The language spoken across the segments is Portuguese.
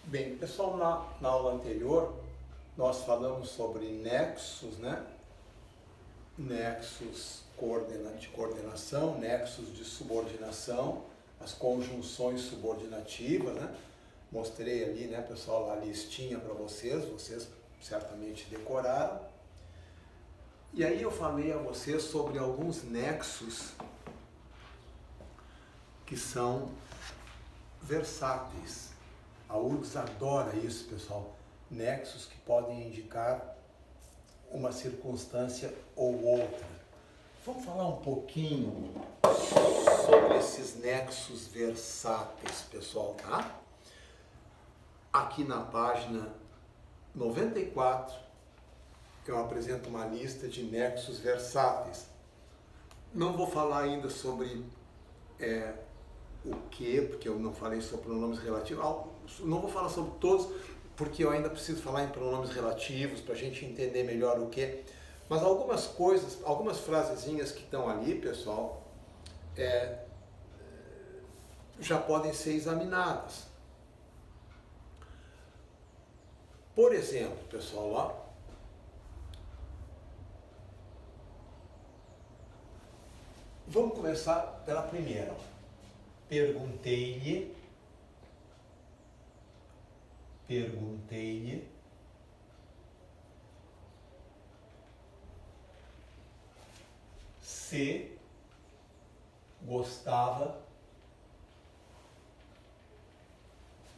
Bem, pessoal, na aula anterior nós falamos sobre nexos, né? Nexos de coordenação, nexos de subordinação, as conjunções subordinativas, né? Mostrei ali, né, pessoal, a listinha para vocês certamente decoraram. E aí eu falei a vocês sobre alguns nexos que são versáteis. A URGS adora isso, pessoal. Nexos que podem indicar uma circunstância ou outra. Vamos falar um pouquinho sobre esses nexos versáteis, pessoal, tá? Aqui na página 94, eu apresento uma lista de nexos versáteis. Não vou falar ainda sobre o que, porque eu não falei sobre pronomes relativos. Não vou falar sobre todos, porque eu ainda preciso falar em pronomes relativos para a gente entender melhor o que. Mas algumas coisas, algumas frasezinhas que estão ali, pessoal, já podem ser examinadas. Por exemplo, pessoal, ó, vamos começar pela primeira. Perguntei-lhe se gostava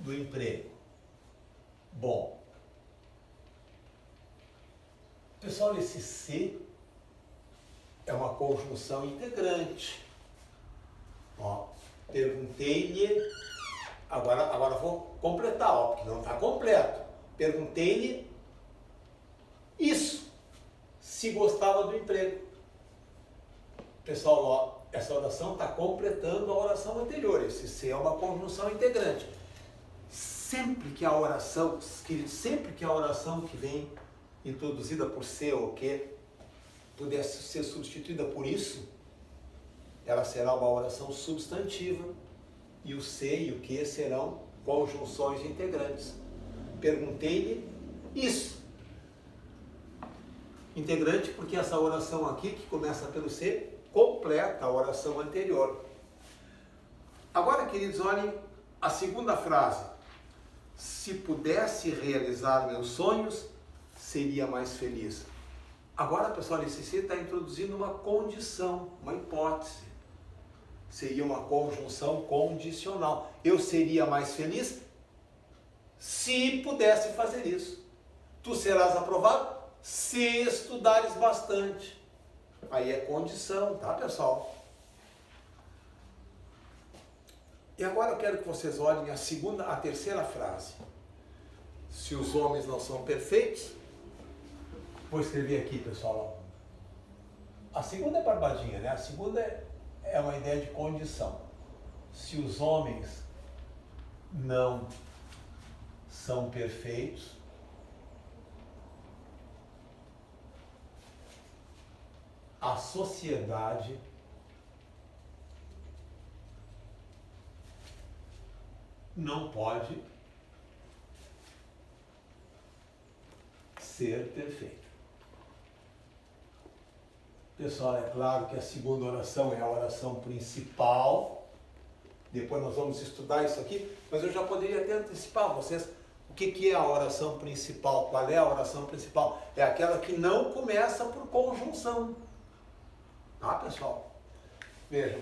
do emprego. Bom, pessoal, esse se é uma conjunção integrante. Ó, perguntei-lhe, agora vou completar, ó, porque não está completo. Perguntei-lhe isso, se gostava do emprego. Pessoal, ó, essa oração está completando a oração anterior. Esse se é uma conjunção integrante. Sempre que a oração, queridos, sempre que a oração que vem introduzida por se ou que pudesse ser substituída por isso, ela será uma oração substantiva e o se e o que serão conjunções integrantes. Perguntei-lhe isso. Integrante porque essa oração aqui, que começa pelo se, completa a oração anterior. Agora, queridos, olhem a segunda frase. Se pudesse realizar meus sonhos, seria mais feliz. Agora, pessoal, esse se está introduzindo uma condição, uma hipótese. Seria uma conjunção condicional. Eu seria mais feliz se pudesse fazer isso. Tu serás aprovado se estudares bastante. Aí é condição, tá, pessoal? E agora eu quero que vocês olhem a terceira frase. Se os homens não são perfeitos, vou escrever aqui, pessoal. A segunda é barbadinha, né? A segunda é uma ideia de condição. Se os homens não são perfeitos, a sociedade não pode ser perfeita. Pessoal, é claro que a segunda oração é a oração principal. Depois nós vamos estudar isso aqui, mas eu já poderia até antecipar vocês o que é a oração principal. Qual é a oração principal? É aquela que não começa por conjunção. Tá, pessoal? Vejam.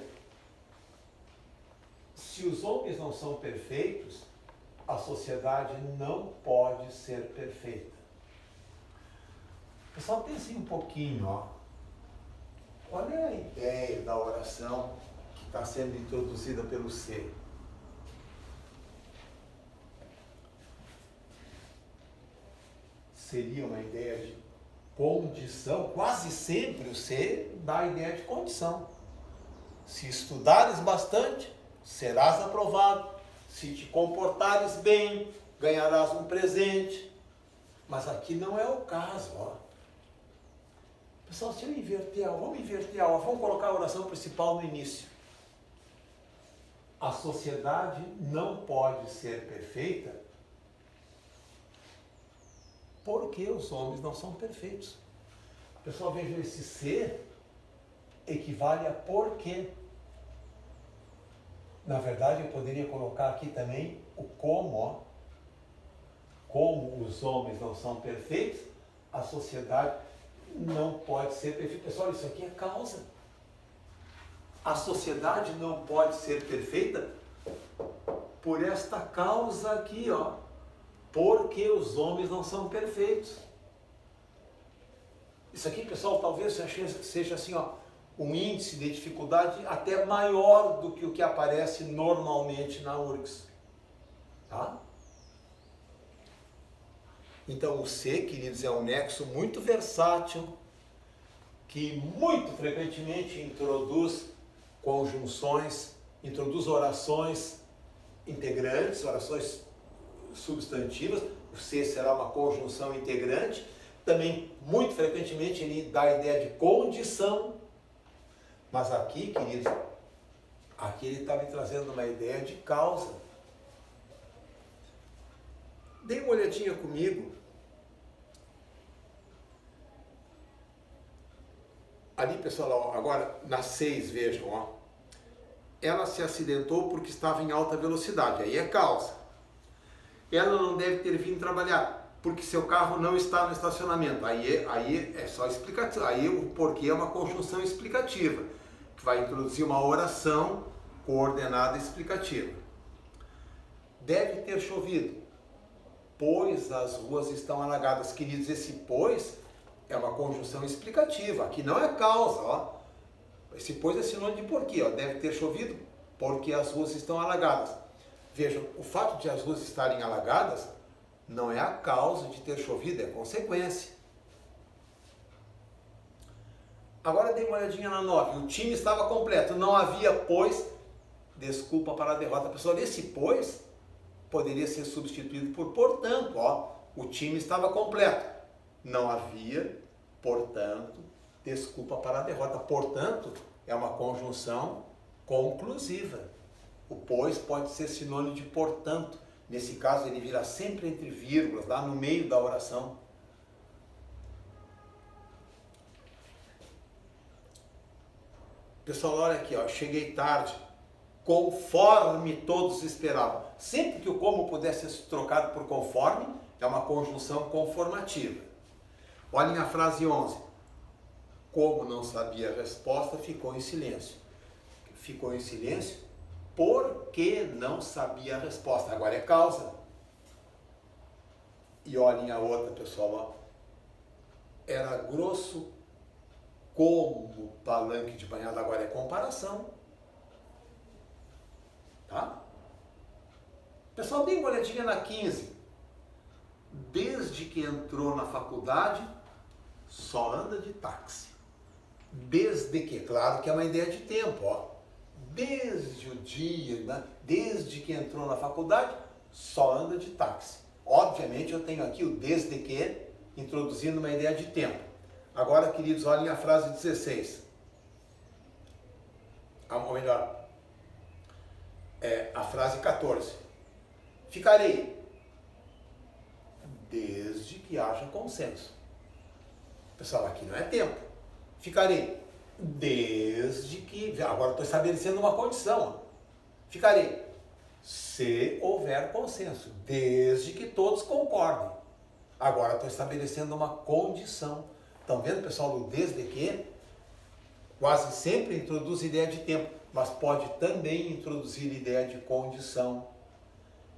Se os homens não são perfeitos, a sociedade não pode ser perfeita. Pessoal, pensem um pouquinho, ó. Qual é a ideia da oração que está sendo introduzida pelo se? Seria uma ideia de condição. Quase sempre o se dá a ideia de condição. Se estudares bastante, serás aprovado. Se te comportares bem, ganharás um presente. Mas aqui não é o caso, ó. Pessoal, se eu inverter, vamos colocar a oração principal no início. A sociedade não pode ser perfeita porque os homens não são perfeitos. Pessoal, veja, esse se equivale a porque. Na verdade, eu poderia colocar aqui também o como, ó. Como os homens não são perfeitos, a sociedade não pode ser perfeita. Pessoal, isso aqui é causa. A sociedade não pode ser perfeita por esta causa aqui, ó. Porque os homens não são perfeitos. Isso aqui, pessoal, talvez seja assim, ó, um índice de dificuldade até maior do que o que aparece normalmente na URGS. Tá? Então, o se, queridos, é um nexo muito versátil, que muito frequentemente introduz conjunções, introduz orações integrantes, orações substantivas. O se será uma conjunção integrante. Também, muito frequentemente, ele dá a ideia de condição. Mas aqui, queridos, aqui ele está me trazendo uma ideia de causa. Dê uma olhadinha comigo. Ali, pessoal, agora na 6, vejam, ó. Ela se acidentou porque estava em alta velocidade. Aí é causa. Ela não deve ter vindo trabalhar porque seu carro não está no estacionamento. Aí é só explicativo. Aí o porquê é uma conjunção explicativa, que vai introduzir uma oração coordenada explicativa. Deve ter chovido, pois as ruas estão alagadas. Queridos, esse pois é uma conjunção explicativa. Aqui não é causa, ó. Esse pois é sinônimo de porquê, ó. Deve ter chovido, porque as ruas estão alagadas. Vejam, o fato de as ruas estarem alagadas não é a causa de ter chovido, é a consequência. Agora dê uma olhadinha na 9. O time estava completo, não havia, pois, desculpa para a derrota. Pessoal, esse pois poderia ser substituído por portanto, ó. O time estava completo. Não havia, portanto, desculpa para a derrota. Portanto, é uma conjunção conclusiva. O pois pode ser sinônimo de portanto. Nesse caso, ele virá sempre entre vírgulas, lá no meio da oração. Pessoal, olha aqui, ó, cheguei tarde, conforme todos esperavam. Sempre que o como pudesse ser trocado por conforme, é uma conjunção conformativa. Olhem a frase 11. Como não sabia a resposta, ficou em silêncio. Ficou em silêncio porque não sabia a resposta. Agora é causa. E olhem a outra, pessoal. Ó. Era grosso como palanque de banhado. Agora é comparação. Tá? Pessoal, dê uma olhadinha na 15. Desde que entrou na faculdade, só anda de táxi. Desde que, claro que é uma ideia de tempo, ó. Desde o dia, né? Desde que entrou na faculdade, só anda de táxi. Obviamente eu tenho aqui o desde que, introduzindo uma ideia de tempo. Agora, queridos, olhem a frase 16. Ou melhor, a frase 14. Ficarei desde que haja consenso. Pessoal, aqui não é tempo. Ficarei desde que... Agora estou estabelecendo uma condição. Ó. Ficarei se houver consenso, desde que todos concordem. Agora estou estabelecendo uma condição. Estão vendo, pessoal, o desde que quase sempre introduz ideia de tempo, mas pode também introduzir ideia de condição.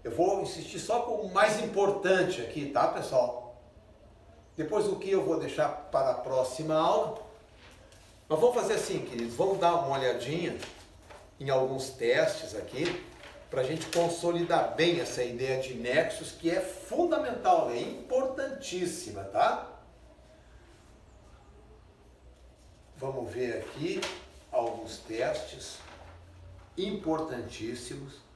Eu vou insistir só com o mais importante aqui, tá, pessoal? Depois o que eu vou deixar para a próxima aula. Mas vamos fazer assim, queridos, vamos dar uma olhadinha em alguns testes aqui, para a gente consolidar bem essa ideia de nexos, que é fundamental, é importantíssima, tá? Vamos ver aqui alguns testes importantíssimos.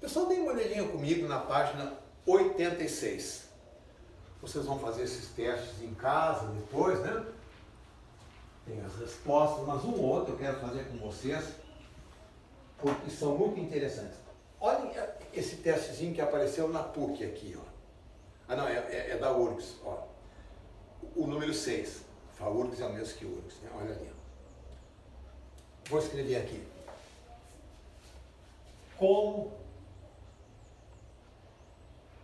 Pessoal, deem uma olhadinha comigo na página 86. Vocês vão fazer esses testes em casa depois, né? Tem as respostas, mas um ou outro eu quero fazer com vocês, porque são muito interessantes. Olhem esse testezinho que apareceu na PUC aqui, ó. Ah, não, é da URGS, ó. O número 6. A URGS é o mesmo que o URGS, né? Olha ali, ó. Vou escrever aqui. Como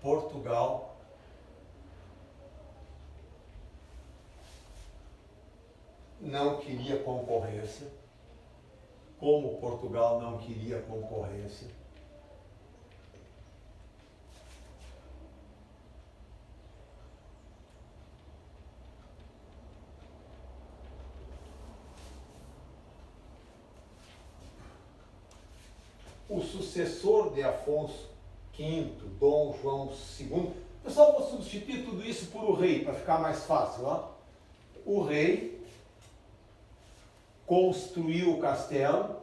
Portugal não queria concorrência, como Portugal não queria concorrência, o sucessor de Afonso V, Dom João II. Pessoal, vou substituir tudo isso por o rei, para ficar mais fácil. Ó. O rei construiu o castelo,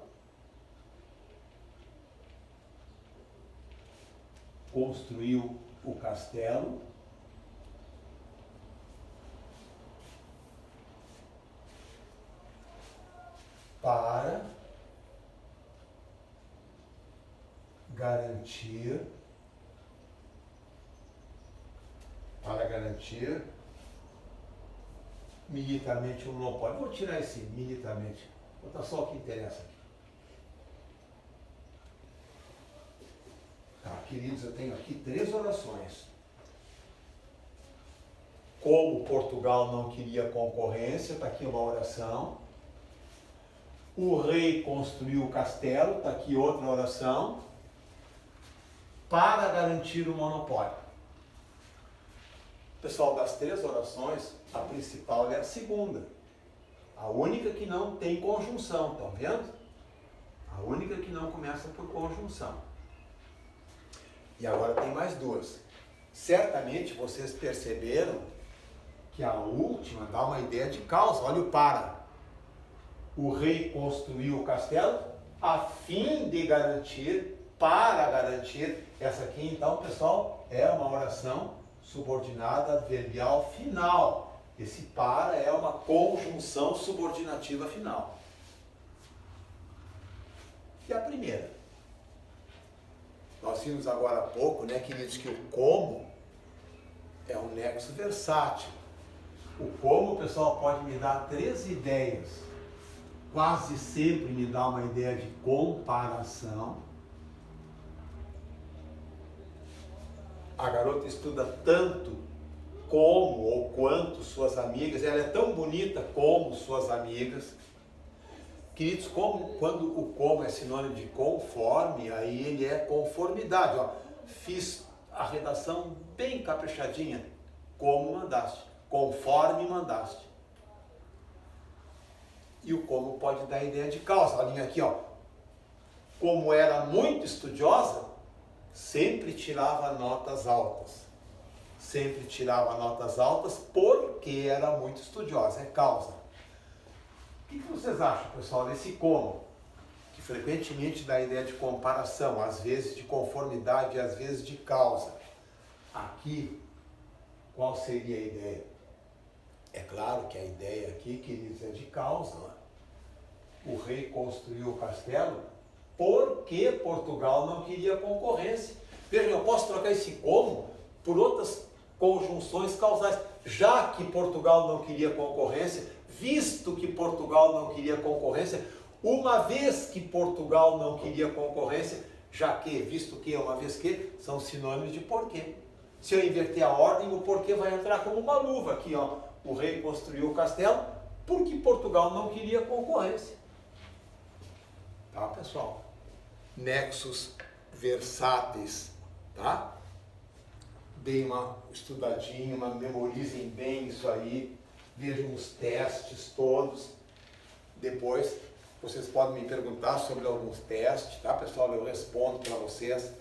para garantir militarmente o monopólio. Vou tirar esse militarmente, vou botar só o que interessa aqui. Tá, queridos, eu tenho aqui 3 orações. Como Portugal não queria concorrência, está aqui uma oração. O rei construiu o castelo, está aqui outra oração. Para garantir o monopólio. Pessoal, das 3 orações, a principal é a segunda. A única que não tem conjunção, estão vendo? A única que não começa por conjunção. E agora tem mais 2. Certamente vocês perceberam que a última dá uma ideia de causa. Olha o para. O rei construiu o castelo a fim de garantir, para garantir. Essa aqui, então, pessoal, é uma oração subordinada adverbial final. Esse para é uma conjunção subordinativa final. E a primeira? Nós vimos agora há pouco, né, queridos, que o como é um nexo versátil. O como, pessoal, pode me dar 3 ideias. Quase sempre me dá uma ideia de comparação. A garota estuda tanto como ou quanto suas amigas, ela é tão bonita como suas amigas. Queridos, quando o como é sinônimo de conforme, aí ele é conformidade. Ó. Fiz a redação bem caprichadinha, como mandaste, conforme mandaste. E o como pode dar ideia de causa. Olhem aqui, ó. Como era muito estudiosa, sempre tirava notas altas. Sempre tirava notas altas porque era muito estudiosa. É causa. O que vocês acham, pessoal, desse como? Que frequentemente dá ideia de comparação, às vezes de conformidade e às vezes de causa. Aqui, qual seria a ideia? É claro que a ideia aqui, queridos, é de causa. Né? O rei construiu o castelo porque Portugal não queria concorrência. Vejam, eu posso trocar esse como por outras conjunções causais. Já que Portugal não queria concorrência, visto que Portugal não queria concorrência, uma vez que Portugal não queria concorrência, já que, visto que, uma vez que, são sinônimos de porquê. Se eu inverter a ordem, o porquê vai entrar como uma luva. Aqui, ó, o rei construiu o castelo porque Portugal não queria concorrência. Tá, pessoal? Nexos versáteis, tá? Deem uma estudadinha, memorizem bem isso aí, vejam os testes todos. Depois, vocês podem me perguntar sobre alguns testes, tá, pessoal? Eu respondo para vocês,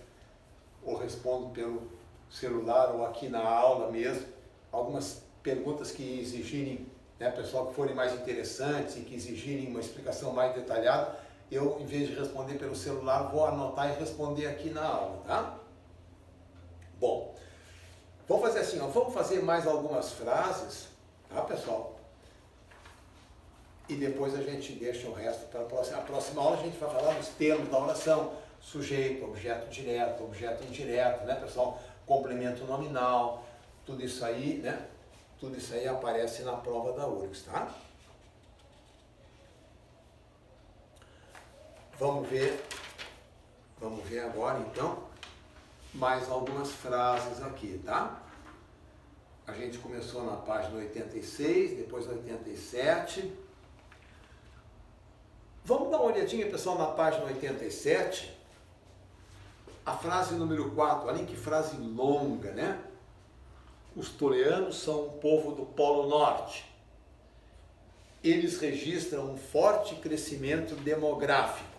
ou respondo pelo celular, ou aqui na aula mesmo. Algumas perguntas que exigirem, né, pessoal, que forem mais interessantes e que exigirem uma explicação mais detalhada, eu, em vez de responder pelo celular, vou anotar e responder aqui na aula, tá? Bom, vamos fazer assim, ó, vamos fazer mais algumas frases, tá, pessoal? E depois a gente deixa o resto para a próxima. A próxima aula a gente vai falar dos termos da oração, sujeito, objeto direto, objeto indireto, né, pessoal? Complemento nominal, tudo isso aí, né? Tudo isso aí aparece na prova da URGS, tá? Vamos ver agora, então, mais algumas frases aqui, tá? A gente começou na página 86, depois 87. Vamos dar uma olhadinha, pessoal, na página 87. A frase número 4, olha que frase longa, né? Os toleanos são um povo do Polo Norte. Eles registram um forte crescimento demográfico.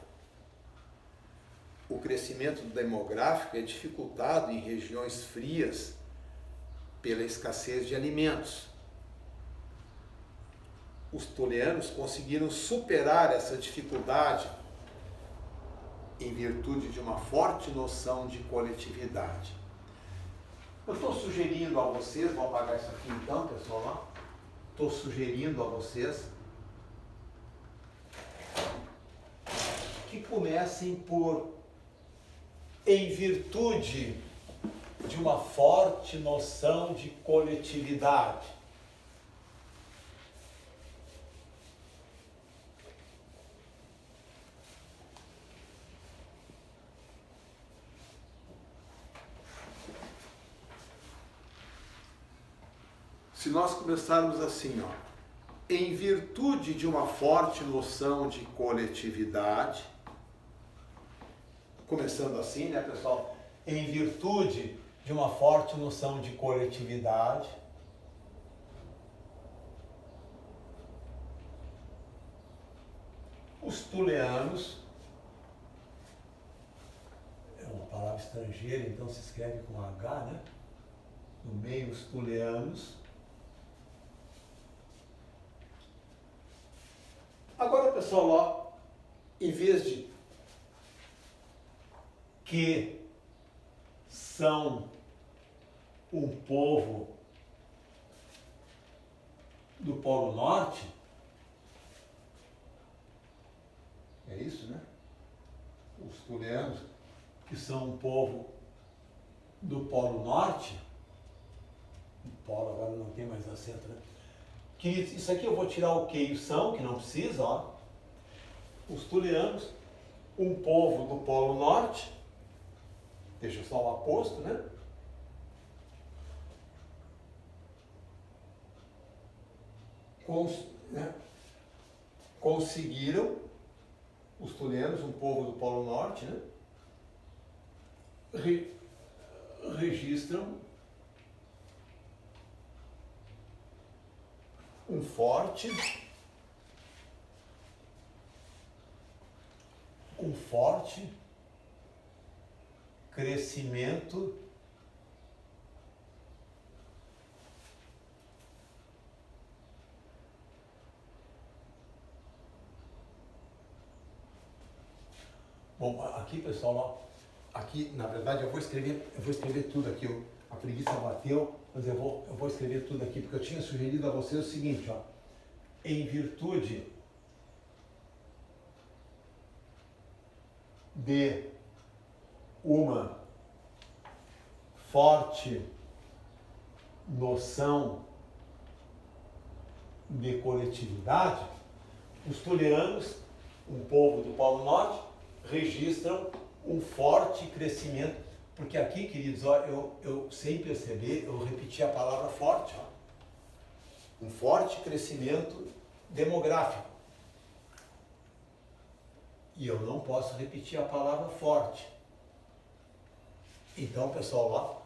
O crescimento demográfico é dificultado em regiões frias pela escassez de alimentos. Os toleanos conseguiram superar essa dificuldade em virtude de uma forte noção de coletividade. Eu estou sugerindo a vocês, vou apagar isso aqui então, pessoal, estou sugerindo a vocês que comecem por, em virtude de uma forte noção de coletividade. Se nós começarmos assim, ó, em virtude de uma forte noção de coletividade, começando assim, né, pessoal? Em virtude de uma forte noção de coletividade, os tuleanos, é uma palavra estrangeira, então se escreve com H, né? No meio, os tuleanos. Agora, pessoal, ó, em vez de que são um povo do Polo Norte, é isso, né? Os tuleanos, que são um povo do Polo Norte, o Polo agora não tem mais acento, né? Que isso aqui eu vou tirar o que e o são, que não precisa, ó. Os tuleanos, um povo do Polo Norte, deixa só o aposto, né? Conseguiram, os tuleanos, um povo do Polo Norte, né? Registram um forte crescimento bom, aqui, pessoal, ó, aqui, na verdade, eu vou escrever tudo aqui, ó. A preguiça bateu, mas eu vou escrever tudo aqui, porque eu tinha sugerido a vocês o seguinte, ó, em virtude de uma forte noção de coletividade, os tuleanos, um povo do Polo Norte, registram um forte crescimento, porque aqui, queridos, ó, eu sem perceber, eu repeti a palavra forte, ó, um forte crescimento demográfico. E eu não posso repetir a palavra forte. Então, pessoal, ó,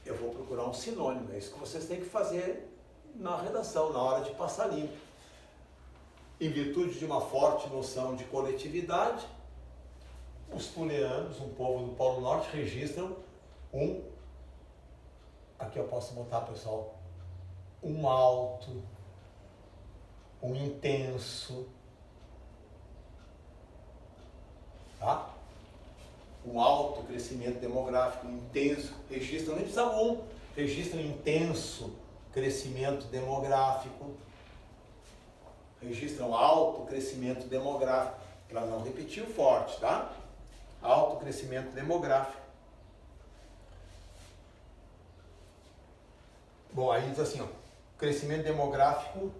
eu vou procurar um sinônimo. É isso que vocês têm que fazer na redação, na hora de passar limpo. Em virtude de uma forte noção de coletividade, os tuleanos, um povo do Polo Norte, registram aqui eu posso botar, pessoal, um alto, um intenso, tá? Um alto crescimento demográfico, intenso, registram, nem precisa registram intenso crescimento demográfico, registram alto crescimento demográfico, para não repetir o forte, tá? Alto crescimento demográfico. Bom, aí diz assim, ó, crescimento demográfico.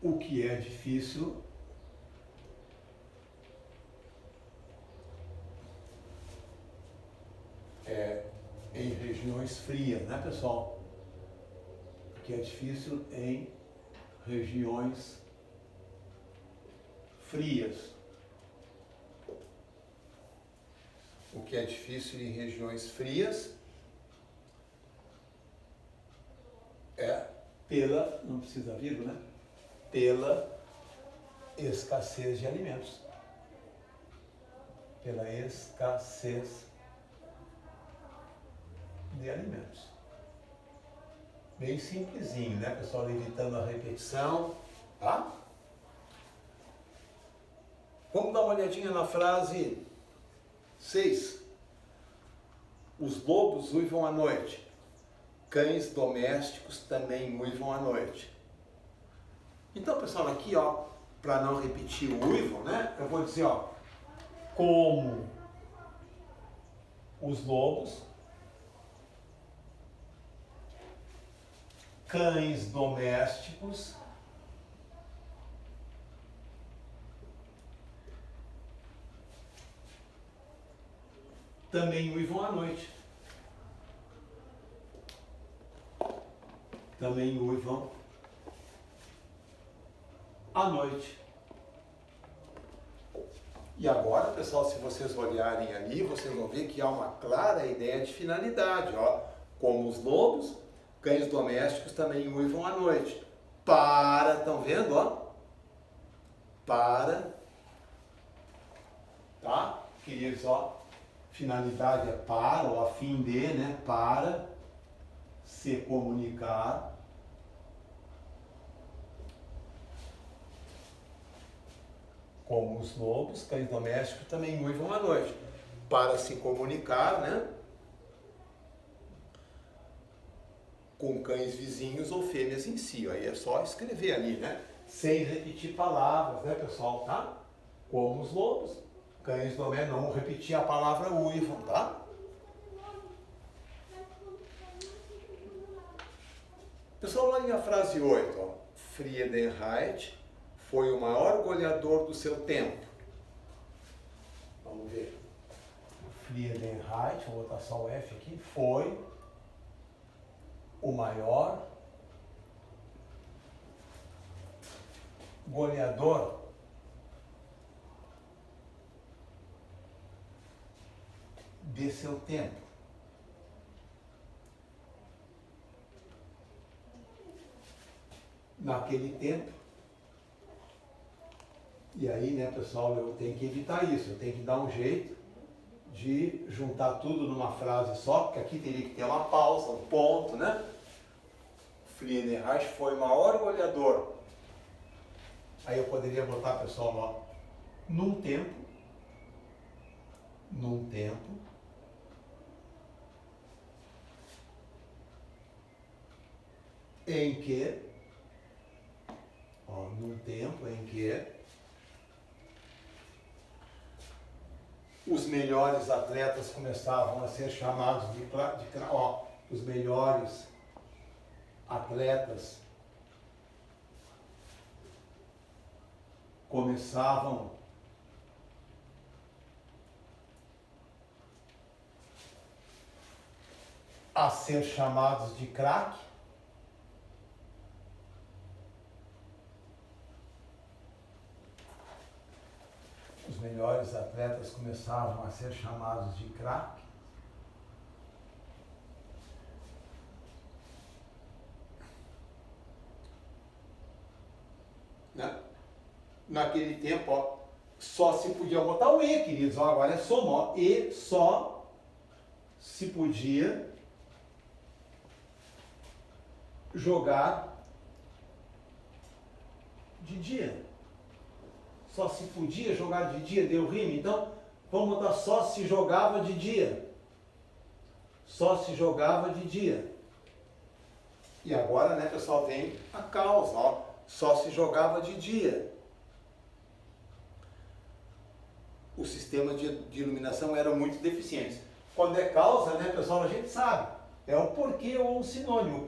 O que é difícil em regiões frias, né, pessoal? O que é difícil em regiões frias. O que é difícil em regiões frias é pela, não precisa vírgula, né? Pela escassez de alimentos. Pela escassez de alimentos. Bem simplesinho, né, pessoal? Evitando a repetição, tá? Vamos dar uma olhadinha na frase 6. Os lobos uivam à noite. Cães domésticos também uivam à noite. Então, pessoal, aqui, ó, para não repetir o uivam, né? Eu vou dizer, ó, como os lobos, cães domésticos também uivam à noite. Também uivam à noite. E agora, pessoal, se vocês olharem ali, vocês vão ver que há uma clara ideia de finalidade, ó. Como os lobos, cães domésticos também uivam à noite. Para, estão vendo, ó? Para, tá? Queridos, ó, finalidade é para, ou a fim de, né? Para se comunicar como os lobos, cães domésticos também uivam à noite. Para se comunicar, né? Com cães vizinhos ou fêmeas em si. Aí é só escrever ali, né? Sem repetir palavras, né, pessoal, tá? Como os lobos, cães domésticos, não repetir a palavra uivam, tá? Pessoal, olhem a frase 8, ó. Friedenreich foi o maior goleador do seu tempo. Vamos ver. Friedenreich, vou botar só o F aqui, foi o maior goleador de seu tempo. Naquele tempo. E aí, né, pessoal, eu tenho que evitar isso, eu tenho que dar um jeito de juntar tudo numa frase só, porque aqui teria que ter uma pausa, um ponto, né? Friedenreich foi o maior goleador. Aí eu poderia botar, pessoal, ó, num tempo em que, ó, num tempo em que os melhores atletas começavam a ser chamados ó, os melhores atletas começavam a ser chamados de craque. Os melhores atletas começavam a ser chamados de craque. Né? Naquele tempo, ó, só se podia botar o E, queridos. Ó, agora é soma, ó, e só se podia jogar de dia. Só se podia jogar de dia, deu rima. Então, vamos botar só se jogava de dia. Só se jogava de dia. E agora, né, pessoal, vem a causa, ó. Só se jogava de dia. Os sistemas de iluminação eram muito deficientes. Quando é causa, né, pessoal, a gente sabe. É o porquê ou um sinônimo.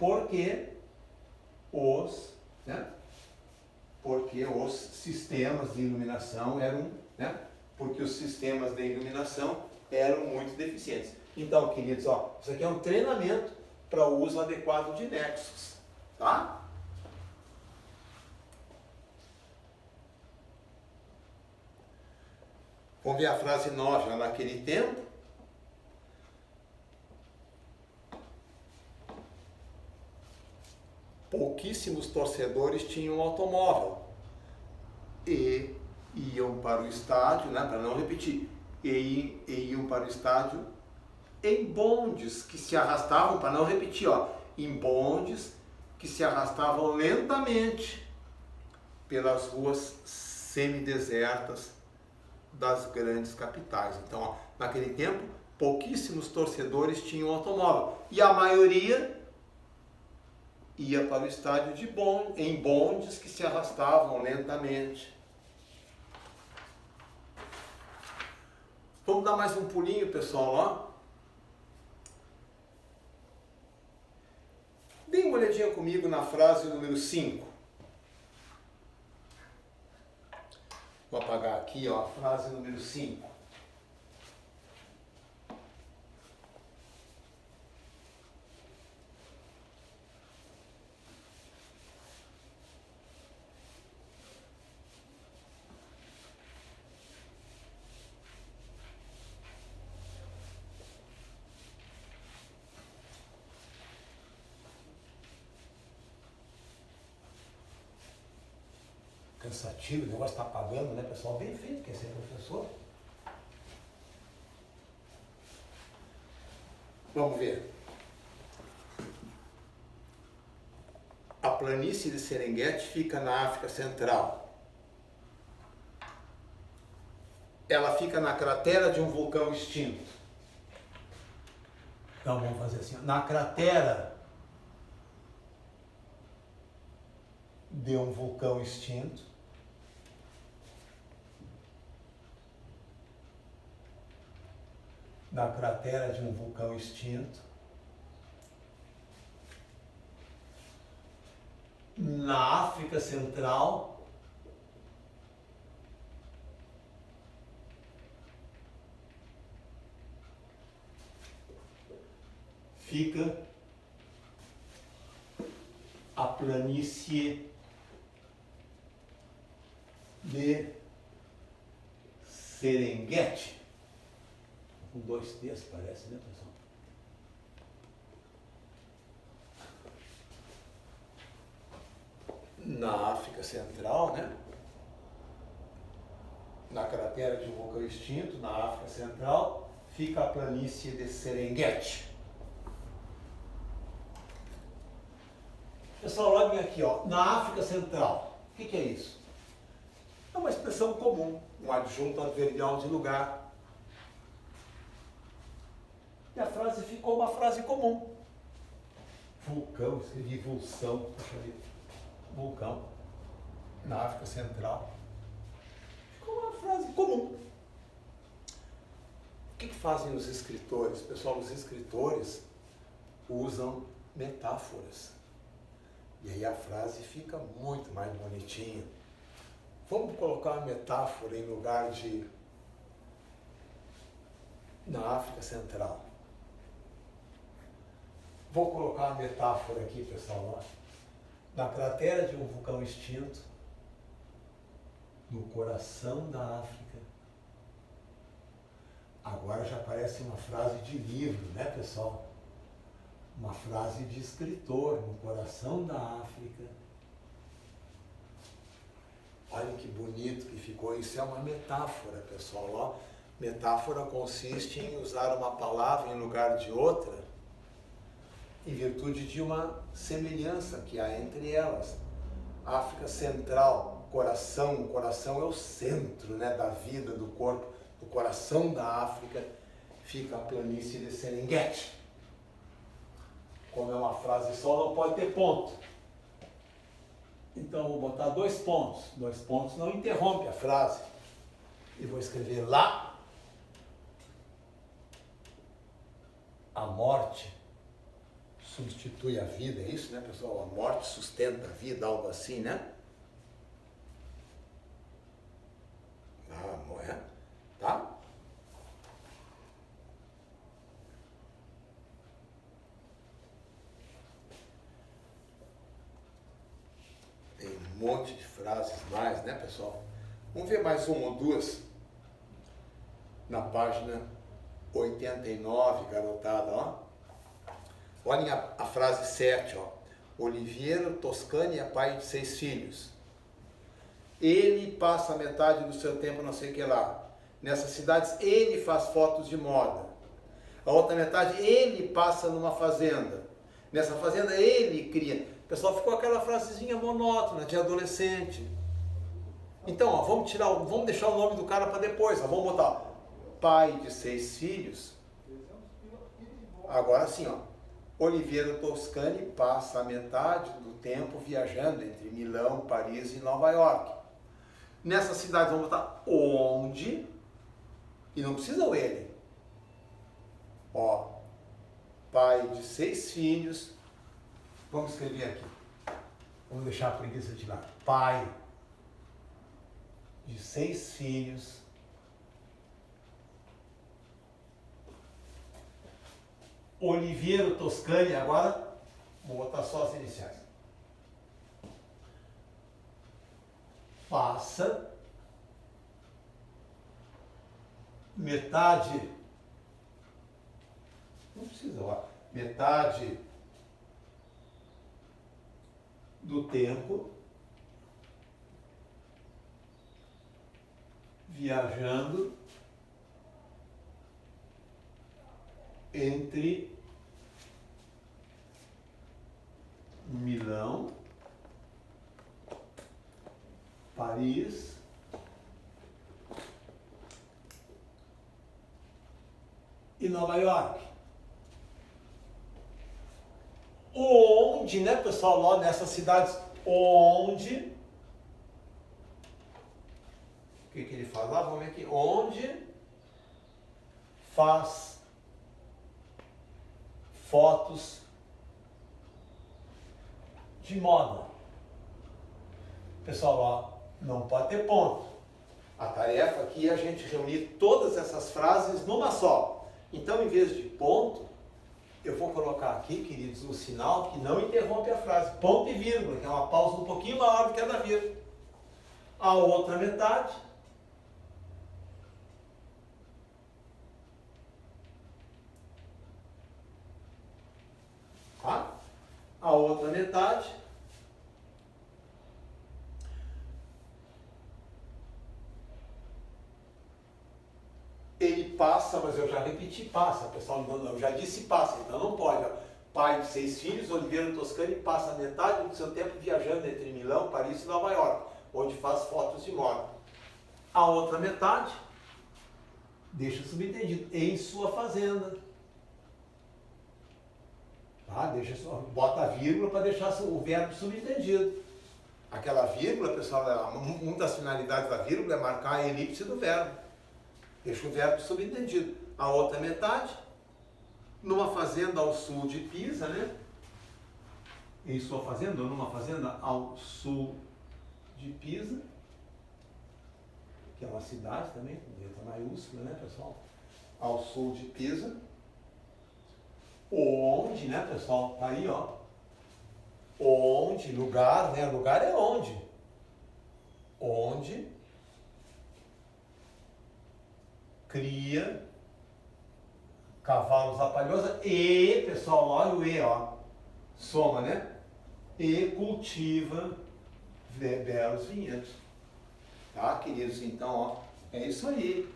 Porque os sistemas de iluminação eram, né? Porque os sistemas de iluminação eram muito deficientes. Então, queridos, ó, isso aqui é um treinamento para o uso adequado de nexos, tá? Vamos ver a frase 9, ó, naquele tempo. Pouquíssimos torcedores tinham automóvel e iam para o estádio, né, para não repetir, e iam para o estádio em bondes que se arrastavam, para não repetir, ó, em bondes que se arrastavam lentamente pelas ruas semidesertas das grandes capitais. Então, ó, naquele tempo, pouquíssimos torcedores tinham automóvel e a maioria ia para o estádio em bondes que se arrastavam lentamente. Vamos dar mais um pulinho, pessoal, ó. Dê uma olhadinha comigo na frase número 5. Vou apagar aqui, ó, a frase número 5. Cansativo, o negócio está apagando, né, pessoal? Bem feito, quer ser professor. Vamos ver. A planície de Serengeti fica na África Central. Ela fica na cratera de um vulcão extinto. Então vamos fazer assim, na cratera de um vulcão extinto. Na cratera de um vulcão extinto, na África Central, fica a planície de Serengeti. Com 2 T's, parece, né, pessoal? Na África Central, né? Na cratera de um vulcão extinto, na África Central, fica a planície de Serengeti. Pessoal, olhem aqui, ó, na África Central. O que é isso? É uma expressão comum, um adjunto adverbial de lugar. E a frase ficou uma frase comum. Vulcão, escrevi vulção, vulcão, na África Central. Ficou uma frase comum. O que fazem os escritores? Pessoal, os escritores usam metáforas. E aí a frase fica muito mais bonitinha. Vamos colocar a metáfora em lugar de na África Central. Vou colocar a metáfora aqui, pessoal, ó. Na cratera de um vulcão extinto, no coração da África. Agora já parece uma frase de livro, né, pessoal? Uma frase de escritor, no coração da África. Olha que bonito que ficou. Isso é uma metáfora, pessoal, ó. Metáfora consiste em usar uma palavra em lugar de outra, em virtude de uma semelhança que há entre elas. África Central coração. O coração é o centro, né, da vida, do corpo. No coração da África fica a planície de Serengeti. Como é uma frase só, não pode ter ponto. Então, vou botar 2 pontos. 2 pontos não interrompe a frase. E vou escrever lá. A morte substitui a vida, é isso, né, pessoal? A morte sustenta a vida, algo assim, né? Ah, não é? Tá? Tem um monte de frases mais, né, pessoal? Vamos ver mais uma ou duas na página 89, garotada, ó. Olhem a frase 7, ó. Oliviero Toscani é pai de 6 filhos. Ele passa metade do seu tempo não sei o que lá. Nessas cidades ele faz fotos de moda. A outra metade ele passa numa fazenda. Nessa fazenda ele cria. O pessoal ficou aquela frasezinha monótona de adolescente. Então, ó, vamos deixar o nome do cara para depois. Ó, vamos botar pai de 6 filhos. Agora sim, ó. Oliviero Toscani passa a metade do tempo viajando entre Milão, Paris e Nova York. Nessas cidades vamos botar onde, e não precisa o ele. Ó, pai de 6 filhos. Vamos escrever aqui. Vamos deixar a preguiça de lado. Pai de 6 filhos. Oliviero Toscani, agora vou botar só as iniciais. Passa metade, não precisa, ó, metade do tempo viajando entre Milão, Paris e Nova York. Onde, né, pessoal, lá nessas cidades, onde, o que ele faz lá? Vamos ver aqui, onde faz fotos de moda. Pessoal, ó, não pode ter ponto. A tarefa aqui é a gente reunir todas essas frases numa só. Então, em vez de ponto, eu vou colocar aqui, queridos, um sinal que não interrompe a frase. Ponto e vírgula, que é uma pausa um pouquinho maior do que a da vírgula. A outra metade. Tá? A outra metade. Ele passa, mas eu já repeti, passa, pessoal, eu já disse passa, então não pode. Ó. Pai de 6 filhos, Oliviero Toscani passa metade do seu tempo viajando entre Milão, Paris e Nova York, onde faz fotos de moda. A outra metade, deixa subentendido, em sua fazenda. Tá? Bota a vírgula para deixar o verbo subentendido. Aquela vírgula, pessoal, uma das finalidades da vírgula é marcar a elipse do verbo. Deixa o verbo subentendido. A outra metade, numa fazenda ao sul de Pisa, né? Em sua fazenda, ou numa fazenda ao sul de Pisa, que é uma cidade também, com letra maiúscula, né, pessoal? Ao sul de Pisa. Onde, né, pessoal? Tá aí, ó. Onde, lugar, né? Lugar é onde? Onde cria cavalos à palhoça e, pessoal, olha o E, ó, soma, né? E cultiva belos vinhedos. Tá, queridos? Então, ó, é isso aí.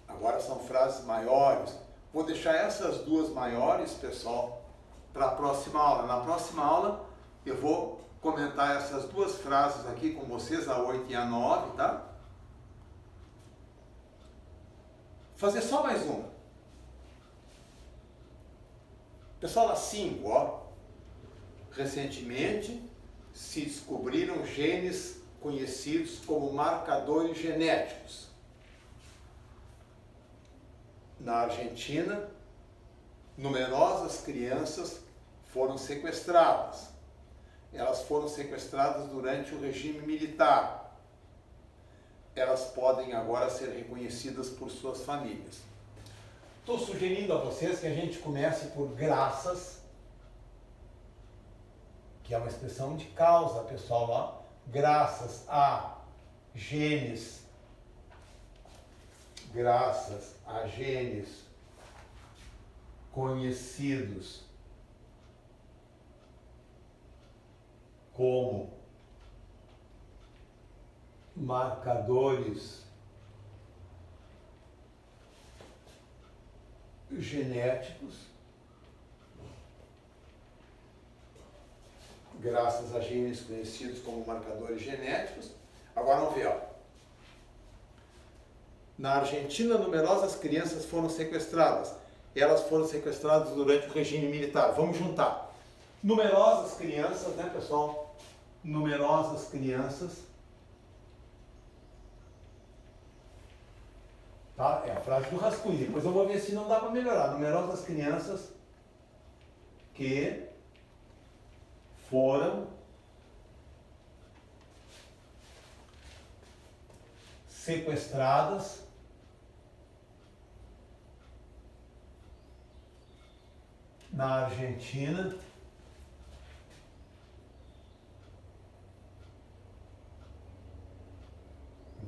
Agora são frases maiores. Vou deixar essas duas maiores, pessoal, para a próxima aula. Na próxima aula, Eu vou comentar essas duas frases aqui com vocês, a 8 e a 9, tá? Fazer só mais uma. Pessoal, a 5, ó. Recentemente se descobriram genes conhecidos como marcadores genéticos. Na Argentina, numerosas crianças foram sequestradas. Elas foram sequestradas durante o regime militar. Elas podem agora ser reconhecidas por suas famílias. Estou sugerindo a vocês que a gente comece por graças, que é uma expressão de causa, pessoal, ó. Graças a genes conhecidos como marcadores genéticos, graças a genes conhecidos como marcadores genéticos. Agora vamos ver, ó. Na Argentina, numerosas crianças foram sequestradas. Elas foram sequestradas durante o regime militar. Vamos juntar. Numerosas crianças, né, pessoal? Numerosas crianças. Tá? É a frase do rascunho. Depois eu vou ver se não dá para melhorar. Numerosas crianças que foram sequestradas na Argentina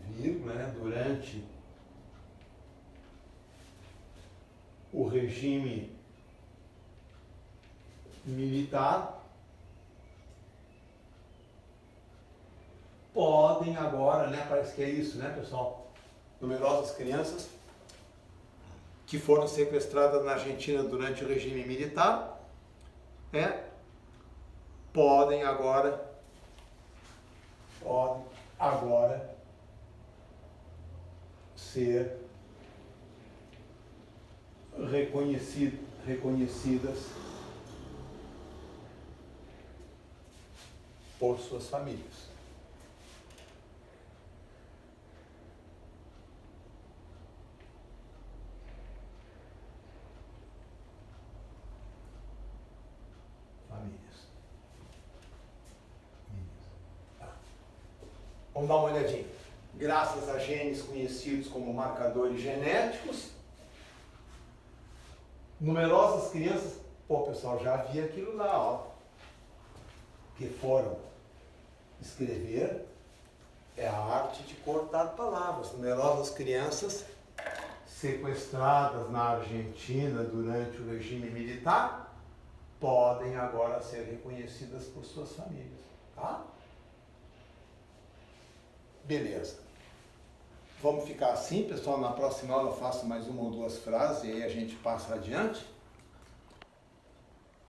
vírgula, né, durante o regime militar, podem agora, né, parece que é isso, né, pessoal? Numerosas crianças que foram sequestradas na Argentina durante o regime militar, podem agora ser reconhecidas por suas famílias. Vamos dar uma olhadinha. Graças a genes conhecidos como marcadores genéticos, numerosas crianças, pô, pessoal, já havia aquilo lá, ó, que foram escrever, é a arte de cortar palavras. Numerosas crianças sequestradas na Argentina durante o regime militar podem agora ser reconhecidas por suas famílias, tá? Beleza. Vamos ficar assim, pessoal. Na próxima aula eu faço mais uma ou duas frases e aí a gente passa adiante.